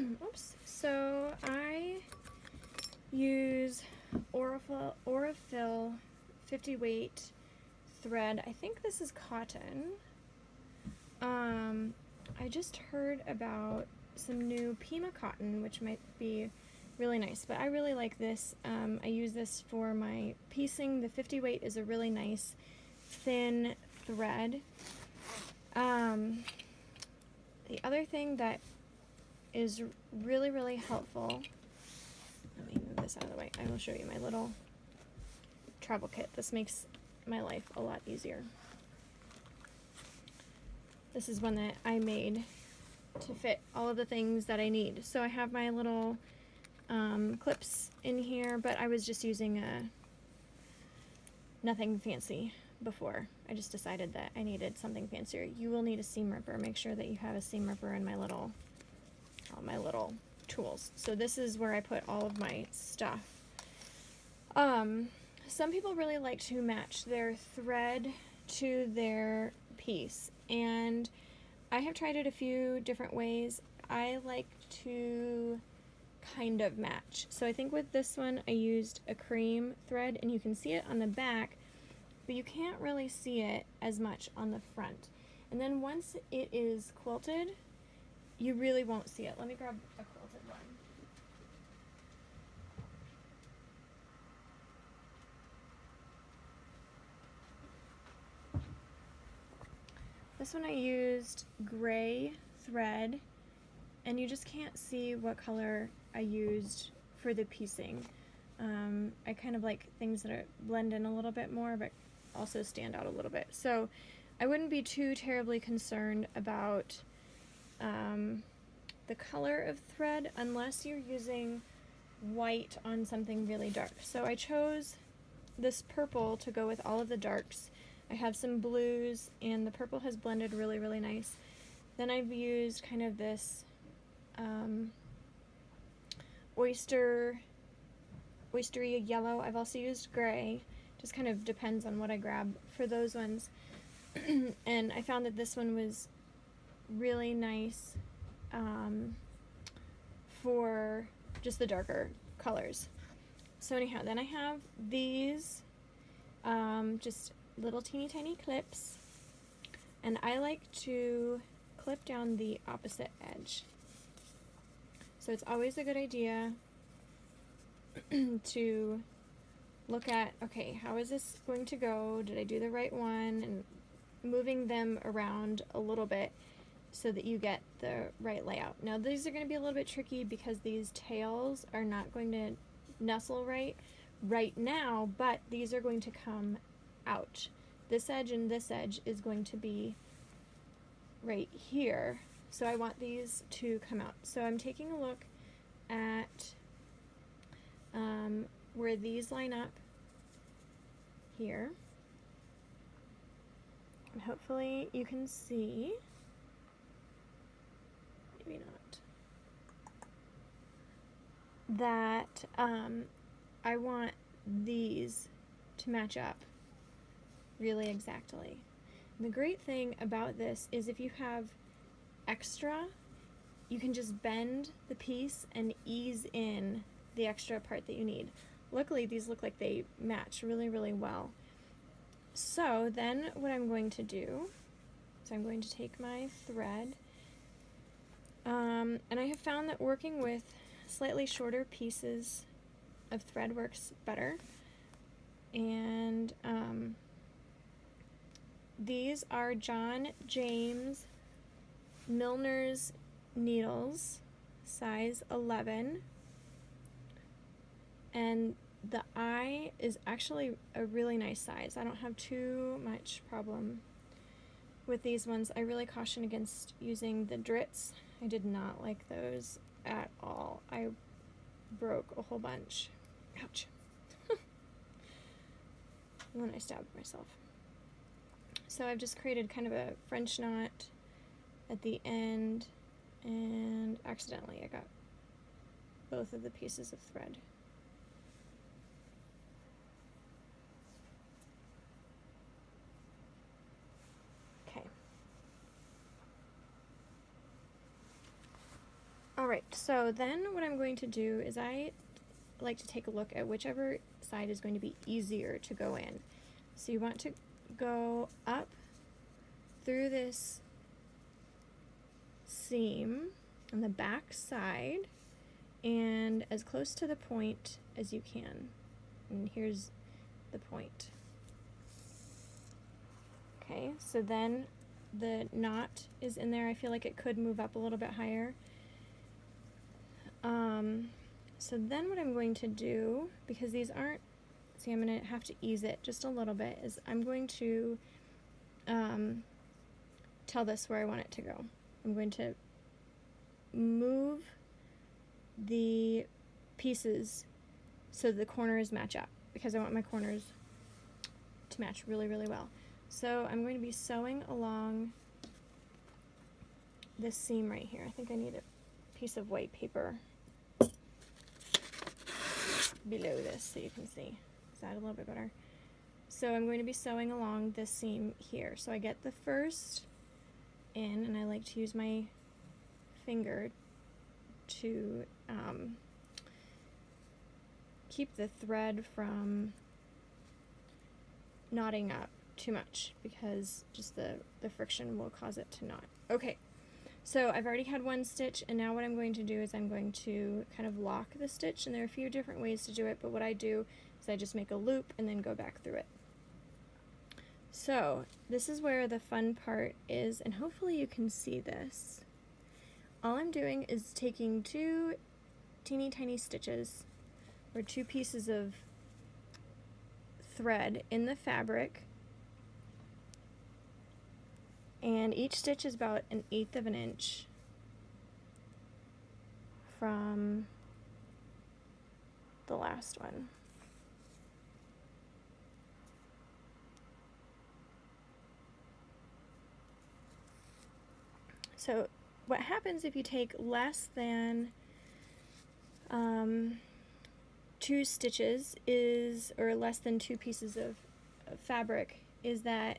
Oops. So I use Aurifil 50 weight thread. I think this is cotton. I just heard about some new Pima cotton, which might be really nice, but I really like this. I use this for my piecing. The 50 weight is a really nice thin thread. The other thing that is really, really helpful, let me move this out of the way. I will show you my little travel kit. This makes my life a lot easier. This is one that I made to fit all of the things that I need. So I have my little clips in here, but I was just using nothing fancy before. I just decided that I needed something fancier. You will need a seam ripper. Make sure that you have a seam ripper and all my little tools. So this is where I put all of my stuff. Some people really like to match their thread to their piece, and I have tried it a few different ways. I like to kind of match. So I think with this one I used a cream thread, and you can see it on the back, but you can't really see it as much on the front. And then once it is quilted, you really won't see it. Let me grab a quilted one. This one I used gray thread, and you just can't see what color I used for the piecing. I kind of like things that blend in a little bit more, but also stand out a little bit. So I wouldn't be too terribly concerned about the color of thread unless you're using white on something really dark. So I chose this purple to go with all of the darks. I have some blues, and the purple has blended really, really nice. Then I've used kind of this oystery yellow. I've also used gray. Just kind of depends on what I grab for those ones. And I found that this one was really nice for just the darker colors. So anyhow, then I have these just little teeny tiny clips, and I like to clip down the opposite edge. So it's always a good idea to look at, okay, how is this going to go? Did I do the right one? And moving them around a little bit so that you get the right layout. Now these are going to be a little bit tricky because these tails are not going to nestle right now, but these are going to come out. This edge and this edge is going to be right here, so I want these to come out. So I'm taking a look at where these line up here, and hopefully you can see, maybe not, that I want these to match up really exactly. And the great thing about this is if you have extra, you can just bend the piece and ease in the extra part that you need. Luckily, these look like they match really, really well. So then what I'm going to do is I'm going to take my thread, and I have found that working with slightly shorter pieces of thread works better. And these are John James Milner's needles, size 11. And the I is actually a really nice size. I don't have too much problem with these ones. I really caution against using the Drits. I did not like those at all. I broke a whole bunch. Ouch. And then I stabbed myself. So I've just created kind of a French knot at the end, and accidentally I got both of the pieces of thread. Okay. Alright, so then what I'm going to do is I like to take a look at whichever side is going to be easier to go in. So you want to go up through this seam on the back side and as close to the point as you can. And here's the point. Okay, so then the knot is in there. I feel like it could move up a little bit higher. So then what I'm going to do, because these aren't, see, I'm going to have to ease it just a little bit, is I'm going to tell this where I want it to go. I'm going to move the pieces so the corners match up, because I want my corners to match really, really well. So I'm going to be sewing along this seam right here. I think I need a piece of white paper below this so you can see. Is that a little bit better? So I'm going to be sewing along this seam here. So I get the first in, and I like to use my finger to keep the thread from knotting up too much, because just the friction will cause it to knot. Okay, so I've already had one stitch, and now what I'm going to do is I'm going to kind of lock the stitch, and there are a few different ways to do it, but what I do is I just make a loop and then go back through it. So this is where the fun part is, and hopefully you can see this. All I'm doing is taking two teeny tiny stitches, or two pieces of thread in the fabric, and each stitch is about 1/8 of an inch from the last one. So what happens if you take less than 2 stitches is, or less than 2 pieces of fabric, is that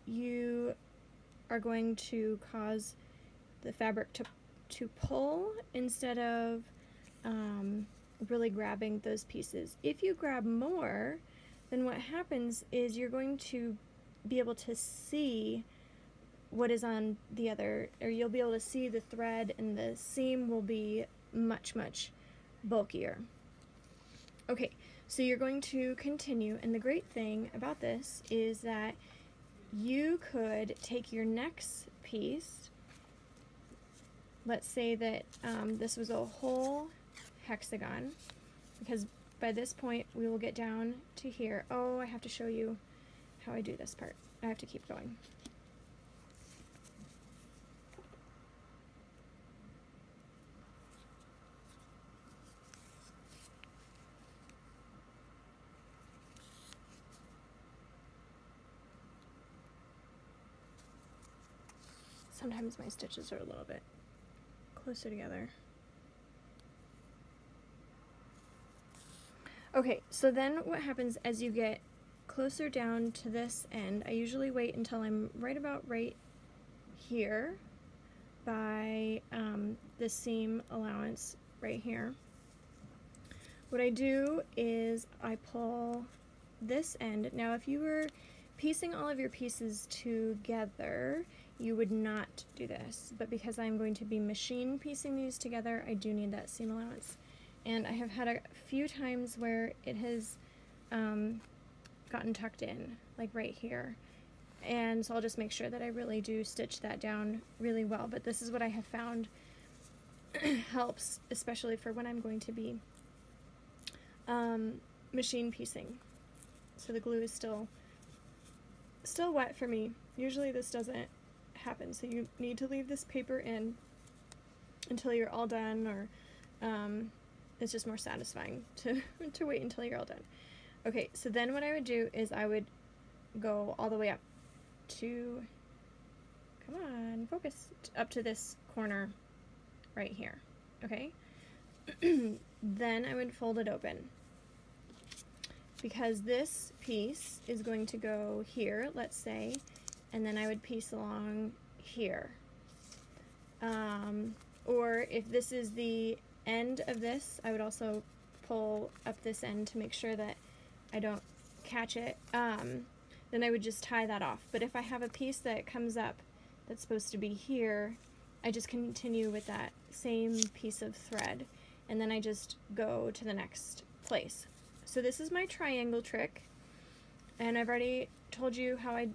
you are going to cause the fabric to pull instead of really grabbing those pieces. If you grab more, then what happens is you're going to be able to see what is on the other, or you'll be able to see the thread, and the seam will be much, much bulkier. Okay, so you're going to continue, and the great thing about this is that you could take your next piece, let's say that this was a whole hexagon, because by this point we will get down to here. Oh, I have to show you how I do this part. I have to keep going. Sometimes my stitches are a little bit closer together. Okay, so then what happens as you get closer down to this end, I usually wait until I'm right about right here by the seam allowance right here. What I do is I pull this end. Now if you were piecing all of your pieces together, you would not do this, but because I'm going to be machine piecing these together, I do need that seam allowance. And I have had a few times where it has gotten tucked in, like right here. And so I'll just make sure that I really do stitch that down really well. But this is what I have found helps, especially for when I'm going to be machine piecing. So the glue is still wet for me. Usually this doesn't happen, so you need to leave this paper in until you're all done, or it's just more satisfying to wait until you're all done. Okay, so then what I would do is I would go all the way up to, come on, focus, up to this corner right here, okay? Then I would fold it open, because this piece is going to go here, let's say, and then I would piece along here. or if this is the end of this, I would also pull up this end to make sure that I don't catch it. Then I would just tie that off. But if I have a piece that comes up that's supposed to be here, I just continue with that same piece of thread, and then I just go to the next place. So this is my triangle trick, and I've already told you how I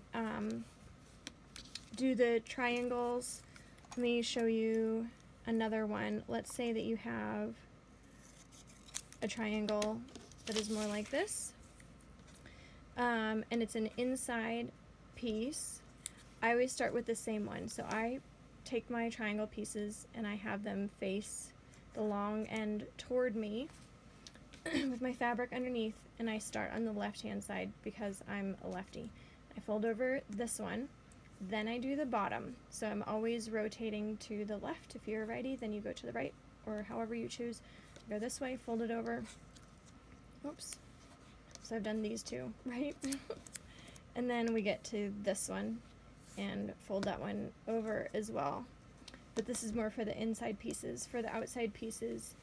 do the triangles. Let me show you another one. Let's say that you have a triangle that is more like this, and it's an inside piece. I always start with the same one. So I take my triangle pieces and I have them face the long end toward me with my fabric underneath, and I start on the left hand side because I'm a lefty. I fold over this one, then I do the bottom. So I'm always rotating to the left. If you're a righty, then you go to the right, or however you choose. Go this way, fold it over. Oops. So I've done these two, right? And then we get to this one and fold that one over as well. But this is more for the inside pieces. For the outside pieces,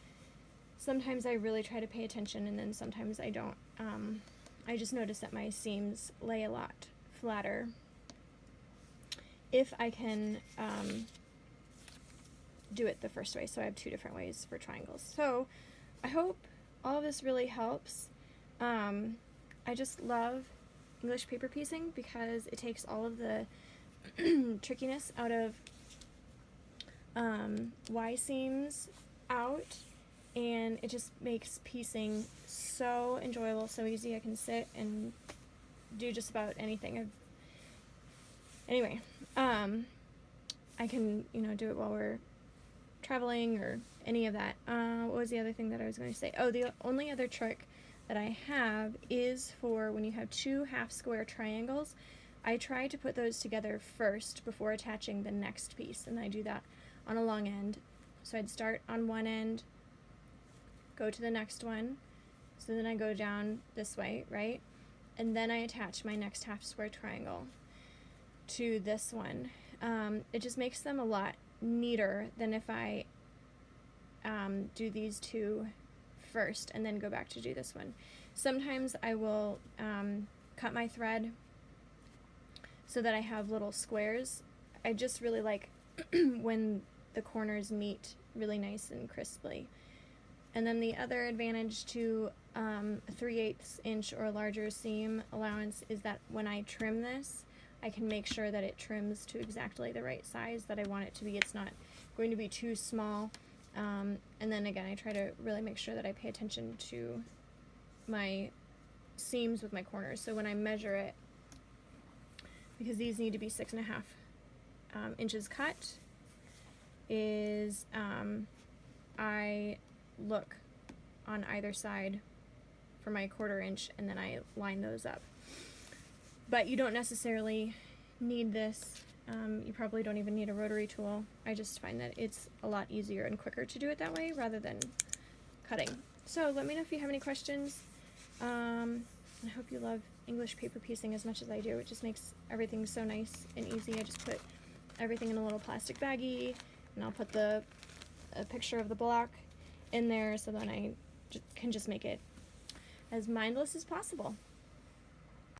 sometimes I really try to pay attention, and then sometimes I don't. I just notice that my seams lay a lot flatter if I can do it the first way. So I have two different ways for triangles. So I hope all of this really helps. I just love English paper piecing because it takes all of the trickiness out of Y seams out, and it just makes piecing so enjoyable, so easy. I can sit and do just about anything. Anyway, I can, do it while we're traveling or any of that. What was the other thing that I was going to say? Oh, the only other trick that I have is for when you have two half square triangles. I try to put those together first before attaching the next piece, and I do that on a long end. So I'd start on one end, go to the next one, so then I go down this way, right? And then I attach my next half square triangle to this one. It just makes them a lot neater than if I do these two first and then go back to do this one. Sometimes I will cut my thread so that I have little squares. I just really like when the corners meet really nice and crisply. And then the other advantage to a 3/8 inch or larger seam allowance is that when I trim this, I can make sure that it trims to exactly the right size that I want it to be. It's not going to be too small. And then again, I try to really make sure that I pay attention to my seams with my corners. So when I measure it, because these need to be 6.5 inches cut, is I look on either side for my 1/4 inch, and then I line those up. But you don't necessarily need this. You probably don't even need a rotary tool. I just find that it's a lot easier and quicker to do it that way rather than cutting. So let me know if you have any questions. I hope you love English paper piecing as much as I do. It just makes everything so nice and easy. I just put everything in a little plastic baggie, and I'll put a picture of the block in there, so then I can just make it as mindless as possible.